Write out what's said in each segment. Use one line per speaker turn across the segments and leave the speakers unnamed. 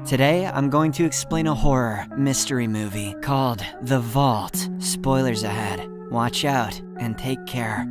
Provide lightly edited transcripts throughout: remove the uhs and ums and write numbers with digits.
Today, I'm going to explain a horror mystery movie called The Vault. Spoilers ahead. Watch out and take care.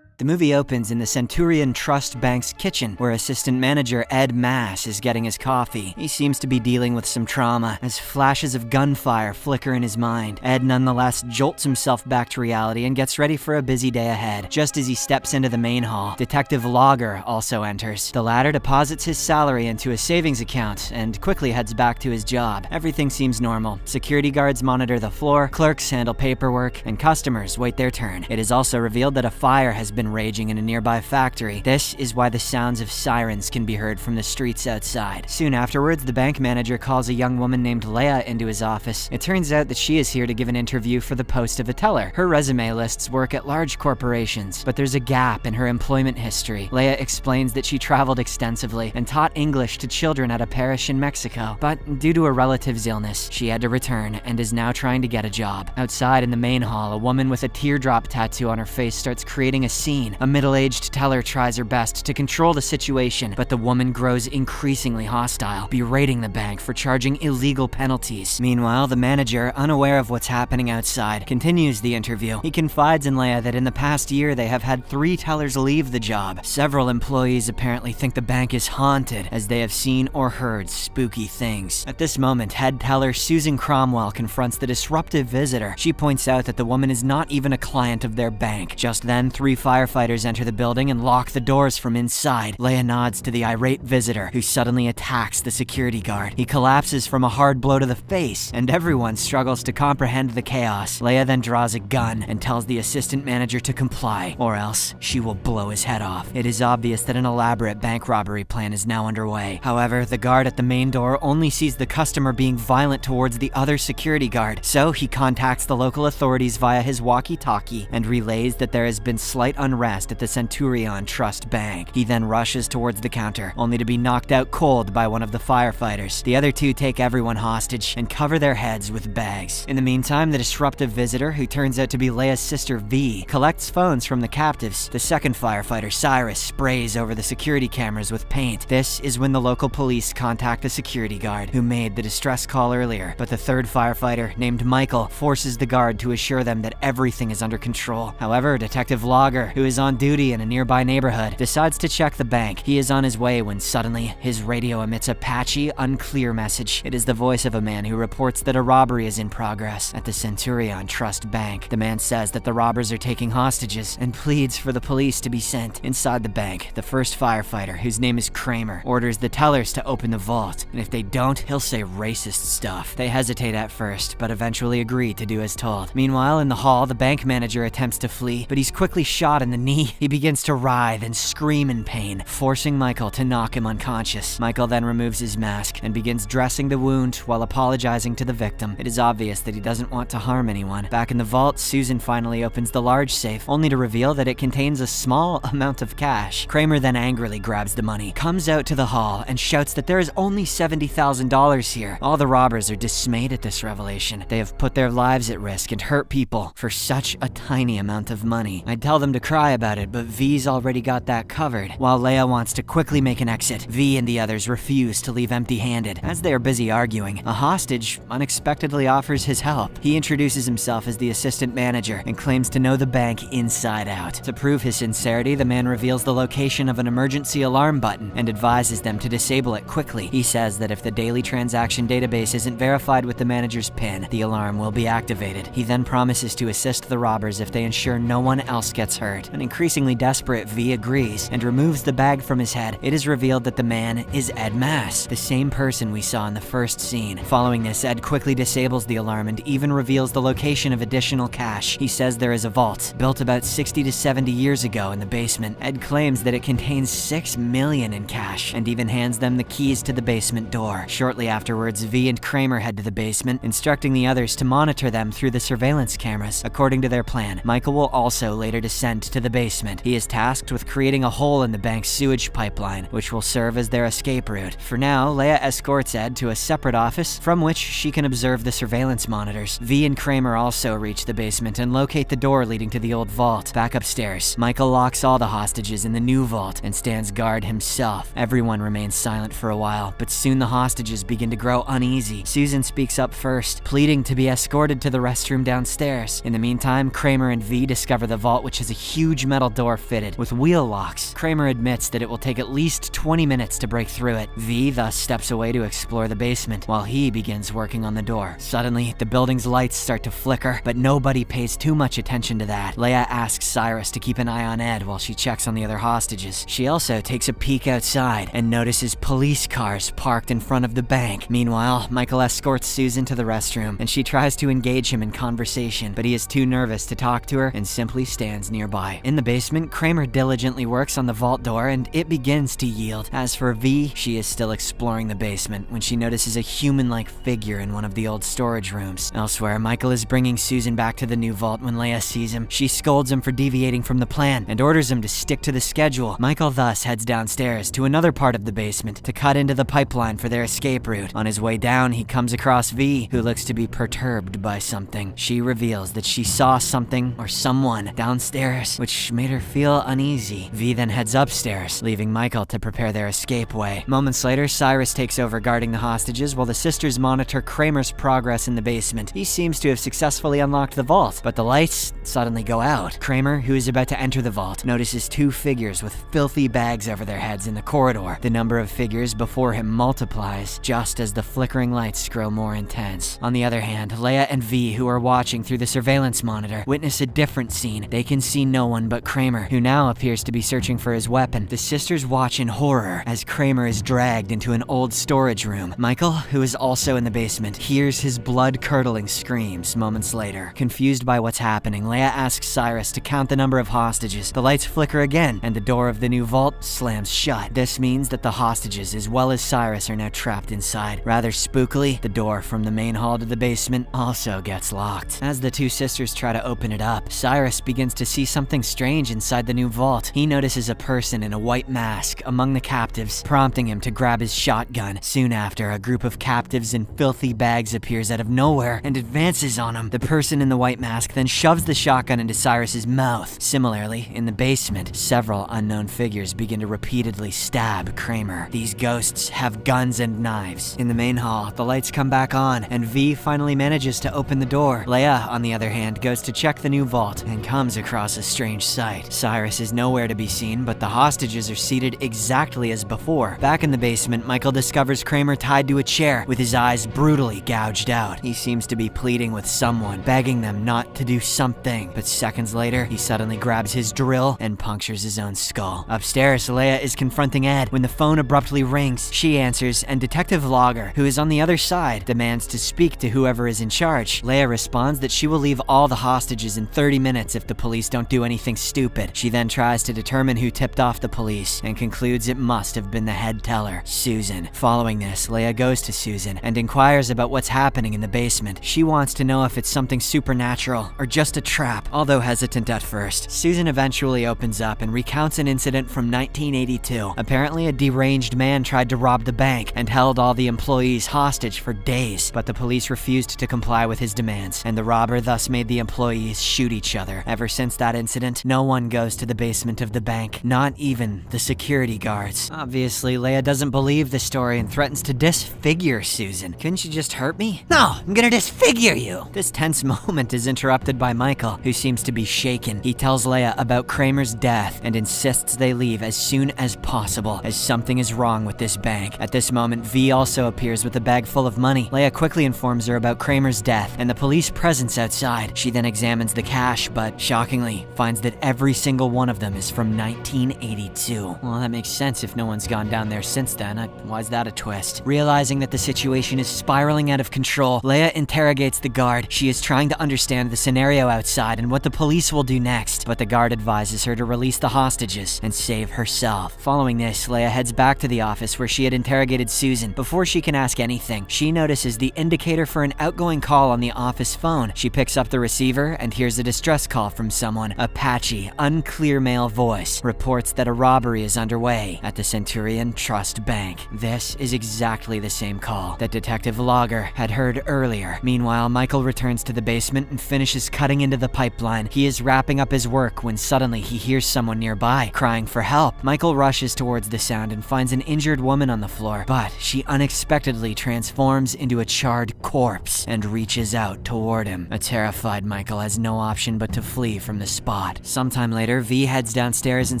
The movie opens in the Centurion Trust Bank's kitchen, where assistant manager Ed Mass is getting his coffee. He seems to be dealing with some trauma, as flashes of gunfire flicker in his mind. Ed nonetheless jolts himself back to reality and gets ready for a busy day ahead. Just as he steps into the main hall, Detective Logger also enters. The latter deposits his salary into a savings account and quickly heads back to his job. Everything seems normal. Security guards monitor the floor, clerks handle paperwork, and customers wait their turn. It is also revealed that a fire has been raging in a nearby factory. This is why the sounds of sirens can be heard from the streets outside. Soon afterwards, the bank manager calls a young woman named Leia into his office. It turns out that she is here to give an interview for the post of a teller. Her resume lists work at large corporations, but there's a gap in her employment history. Leia explains that she traveled extensively and taught English to children at a parish in Mexico, but due to a relative's illness, she had to return and is now trying to get a job. Outside in the main hall, a woman with a teardrop tattoo on her face starts creating a scene. A middle-aged teller tries her best to control the situation, but the woman grows increasingly hostile, berating the bank for charging illegal penalties. Meanwhile, the manager, unaware of what's happening outside, continues the interview. He confides in Leia that in the past year they have had 3 tellers leave the job. Several employees apparently think the bank is haunted, as they have seen or heard spooky things. At this moment, head teller Susan Cromwell confronts the disruptive visitor. She points out that the woman is not even a client of their bank. Just then, 3 firefighters enter the building and lock the doors from inside. Leia nods to the irate visitor, who suddenly attacks the security guard. He collapses from a hard blow to the face, and everyone struggles to comprehend the chaos. Leia then draws a gun and tells the assistant manager to comply, or else she will blow his head off. It is obvious that an elaborate bank robbery plan is now underway. However, the guard at the main door only sees the customer being violent towards the other security guard, so he contacts the local authorities via his walkie-talkie and relays that there has been slight unrest at the Centurion Trust Bank. He then rushes towards the counter, only to be knocked out cold by one of the firefighters. The other 2 take everyone hostage and cover their heads with bags. In the meantime, the disruptive visitor, who turns out to be Leia's sister V, collects phones from the captives. The second firefighter, Cyrus, sprays over the security cameras with paint. This is when the local police contact the security guard, who made the distress call earlier. But the third firefighter, named Michael, forces the guard to assure them that everything is under control. However, Detective Logger, who is on duty in a nearby neighborhood, decides to check the bank. He is on his way when suddenly his radio emits a patchy, unclear message. It is the voice of a man who reports that a robbery is in progress at the Centurion Trust Bank. The man says that the robbers are taking hostages and pleads for the police to be sent. Inside the bank, the first firefighter, whose name is Kramer, orders the tellers to open the vault, and if they don't, he'll say racist stuff. They hesitate at first, but eventually agree to do as told. Meanwhile, in the hall, the bank manager attempts to flee, but he's quickly shot in the knee. He begins to writhe and scream in pain, forcing Michael to knock him unconscious. Michael then removes his mask and begins dressing the wound while apologizing to the victim. It is obvious that he doesn't want to harm anyone. Back in the vault, Susan finally opens the large safe, only to reveal that it contains a small amount of cash. Kramer then angrily grabs the money, comes out to the hall, and shouts that there is only $70,000 here. All the robbers are dismayed at this revelation. They have put their lives at risk and hurt people for such a tiny amount of money. I'd tell them to cry about it, but V's already got that covered. While Leia wants to quickly make an exit, V and the others refuse to leave empty-handed. As they are busy arguing, a hostage unexpectedly offers his help. He introduces himself as the assistant manager and claims to know the bank inside out. To prove his sincerity, the man reveals the location of an emergency alarm button and advises them to disable it quickly. He says that if the daily transaction database isn't verified with the manager's PIN, the alarm will be activated. He then promises to assist the robbers if they ensure no one else gets hurt. An increasingly desperate V agrees and removes the bag from his head. It is revealed that the man is Ed Mass, the same person we saw in the first scene. Following this, Ed quickly disables the alarm and even reveals the location of additional cash. He says there is a vault, built about 60 to 70 years ago in the basement. Ed claims that it contains $6 million in cash, and even hands them the keys to the basement door. Shortly afterwards, V and Kramer head to the basement, instructing the others to monitor them through the surveillance cameras. According to their plan, Michael will also later descend to the the basement. He is tasked with creating a hole in the bank's sewage pipeline, which will serve as their escape route. For now, Leia escorts Ed to a separate office from which she can observe the surveillance monitors. V and Kramer also reach the basement and locate the door leading to the old vault. Back upstairs, Michael locks all the hostages in the new vault and stands guard himself. Everyone remains silent for a while, but soon the hostages begin to grow uneasy. Susan speaks up first, pleading to be escorted to the restroom downstairs. In the meantime, Kramer and V discover the vault, which has a huge metal door fitted with wheel locks. Kramer admits that it will take at least 20 minutes to break through it. V thus steps away to explore the basement, while he begins working on the door. Suddenly, the building's lights start to flicker, but nobody pays too much attention to that. Leia asks Cyrus to keep an eye on Ed while she checks on the other hostages. She also takes a peek outside and notices police cars parked in front of the bank. Meanwhile, Michael escorts Susan to the restroom, and she tries to engage him in conversation, but he is too nervous to talk to her and simply stands nearby. In the basement, Kramer diligently works on the vault door and it begins to yield. As for V, she is still exploring the basement when she notices a human-like figure in one of the old storage rooms. Elsewhere, Michael is bringing Susan back to the new vault when Leia sees him. She scolds him for deviating from the plan and orders him to stick to the schedule. Michael thus heads downstairs to another part of the basement to cut into the pipeline for their escape route. On his way down, he comes across V, who looks to be perturbed by something. She reveals that she saw something or someone downstairs, which made her feel uneasy. V then heads upstairs, leaving Michael to prepare their escape way. Moments later, Cyrus takes over guarding the hostages while the sisters monitor Kramer's progress in the basement. He seems to have successfully unlocked the vault, but the lights suddenly go out. Kramer, who is about to enter the vault, notices two figures with filthy bags over their heads in the corridor. The number of figures before him multiplies, just as the flickering lights grow more intense. On the other hand, Leia and V, who are watching through the surveillance monitor, witness a different scene. They can see no one but Kramer, who now appears to be searching for his weapon. The sisters watch in horror as Kramer is dragged into an old storage room. Michael, who is also in the basement, hears his blood-curdling screams moments later. Confused by what's happening, Leia asks Cyrus to count the number of hostages. The lights flicker again, and the door of the new vault slams shut. This means that the hostages, as well as Cyrus, are now trapped inside. Rather spookily, the door from the main hall to the basement also gets locked. As the two sisters try to open it up, Cyrus begins to see something strange inside the new vault. He notices a person in a white mask among the captives, prompting him to grab his shotgun. Soon after, a group of captives in filthy bags appears out of nowhere and advances on him. The person in the white mask then shoves the shotgun into Cyrus's mouth. Similarly, in the basement, several unknown figures begin to repeatedly stab Kramer. These ghosts have guns and knives. In the main hall, the lights come back on, and V finally manages to open the door. Leia, on the other hand, goes to check the new vault and comes across a strange sight. Cyrus is nowhere to be seen, but the hostages are seated exactly as before. Back in the basement, Michael discovers Kramer tied to a chair with his eyes brutally gouged out. He seems to be pleading with someone, begging them not to do something, but seconds later, he suddenly grabs his drill and punctures his own skull. Upstairs, Leia is confronting Ed when the phone abruptly rings. She answers, and Detective Logger, who is on the other side, demands to speak to whoever is in charge. Leia responds that she will leave all the hostages in 30 minutes if the police don't do anything stupid. She then tries to determine who tipped off the police and concludes it must have been the head teller, Susan. Following this, Leia goes to Susan and inquires about what's happening in the basement. She wants to know if it's something supernatural or just a trap, although hesitant at first. Susan eventually opens up and recounts an incident from 1982. Apparently, a deranged man tried to rob the bank and held all the employees hostage for days, but the police refused to comply with his demands, and the robber thus made the employees shoot each other. Ever since that incident, no one goes to the basement of the bank, not even the security guards. Obviously, Leia doesn't believe the story and threatens to disfigure Susan. Couldn't you just hurt me? No, I'm gonna disfigure you! This tense moment is interrupted by Michael, who seems to be shaken. He tells Leia about Kramer's death and insists they leave as soon as possible, as something is wrong with this bank. At this moment, V also appears with a bag full of money. Leia quickly informs her about Kramer's death and the police presence outside. She then examines the cash, but shockingly finds that every single one of them is from 1982. Well, that makes sense if no one's gone down there since then. Why's that a twist? Realizing that the situation is spiraling out of control, Leia interrogates the guard. She is trying to understand the scenario outside and what the police will do next, but the guard advises her to release the hostages and save herself. Following this, Leia heads back to the office where she had interrogated Susan. Before she can ask anything, she notices the indicator for an outgoing call on the office phone. She picks up the receiver and hears a distress call from someone. A patchy, unclear male voice reports that a robbery is underway at the Centurion Trust Bank. This is exactly the same call that Detective Logger had heard earlier. Meanwhile, Michael returns to the basement and finishes cutting into the pipeline. He is wrapping up his work when suddenly he hears someone nearby crying for help. Michael rushes towards the sound and finds an injured woman on the floor, but she unexpectedly transforms into a charred corpse and reaches out toward him. A terrified Michael has no option but to flee from the spot. Sometime later, V heads downstairs and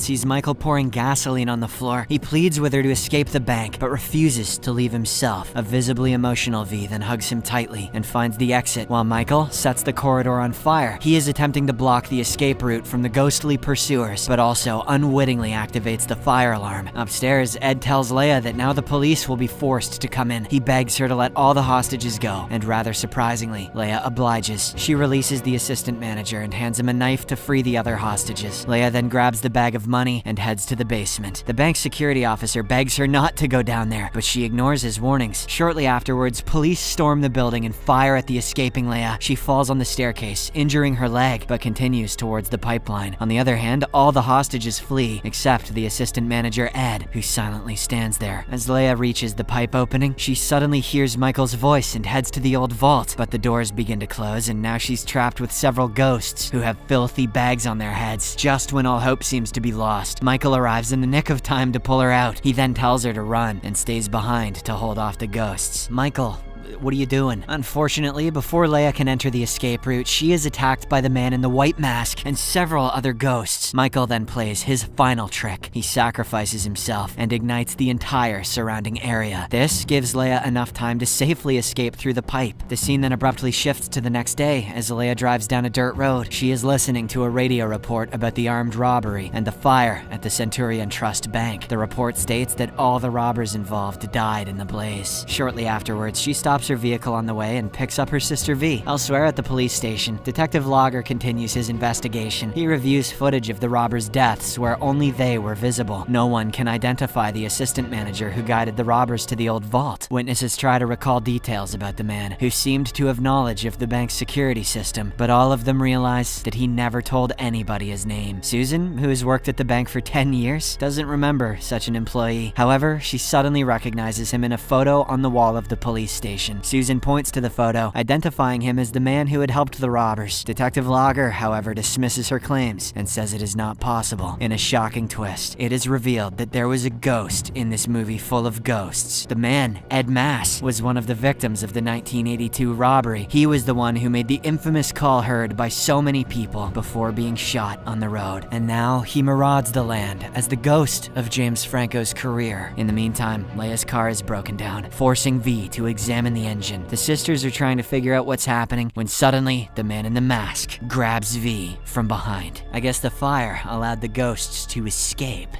sees Michael pouring gasoline on the floor. He pleads with her to escape the bank, but refuses to leave himself. A visibly emotional V then hugs him tightly and finds the exit, while Michael sets the corridor on fire. He is attempting to block the escape route from the ghostly pursuers, but also unwittingly activates the fire alarm. Upstairs, Ed tells Leia that now the police will be forced to come in. He begs her to let all the hostages go, and rather surprisingly, Leia obliges. She releases the assistant manager and hands him a knife to free the other hostages. Leia then grabs the bag of money and heads to the basement. The bank security officer begs her not to go down there, but she ignores his warnings. Shortly afterwards, police storm the building and fire at the escaping Leia. She falls on the staircase, injuring her leg, but continues towards the pipeline. On the other hand, all the hostages flee, except the assistant manager Ed, who silently stands there. As Leia reaches the pipe opening, she suddenly hears Michael's voice and heads to the old vault, but the doors begin to close and now she's trapped with several ghosts who have filthy bags on their heads. Just when all hope seems to be lost, Michael arrives in the nick of time to pull her out. He then tells her to run and stays behind to hold off the ghosts. Michael, what are you doing? Unfortunately, before Leia can enter the escape route, she is attacked by the man in the white mask and several other ghosts. Michael then plays his final trick. He sacrifices himself and ignites the entire surrounding area. This gives Leia enough time to safely escape through the pipe. The scene then abruptly shifts to the next day as Leia drives down a dirt road. She is listening to a radio report about the armed robbery and the fire at the Centurion Trust Bank. The report states that all the robbers involved died in the blaze. Shortly afterwards, she stops her vehicle on the way and picks up her sister V. Elsewhere at the police station, Detective Logger continues his investigation. He reviews footage of the robbers' deaths where only they were visible. No one can identify the assistant manager who guided the robbers to the old vault. Witnesses try to recall details about the man, who seemed to have knowledge of the bank's security system, but all of them realize that he never told anybody his name. Susan, who has worked at the bank for 10 years, doesn't remember such an employee. However, she suddenly recognizes him in a photo on the wall of the police station. Susan points to the photo, identifying him as the man who had helped the robbers. Detective Logger, however, dismisses her claims and says it is not possible. In a shocking twist, it is revealed that there was a ghost in this movie full of ghosts. The man, Ed Mass, was one of the victims of the 1982 robbery. He was the one who made the infamous call heard by so many people before being shot on the road. And now he marauds the land as the ghost of James Franco's career. In the meantime, Leia's car is broken down, forcing V to examine the engine. The sisters are trying to figure out what's happening when suddenly the man in the mask grabs V from behind. I guess the fire allowed the ghosts to escape.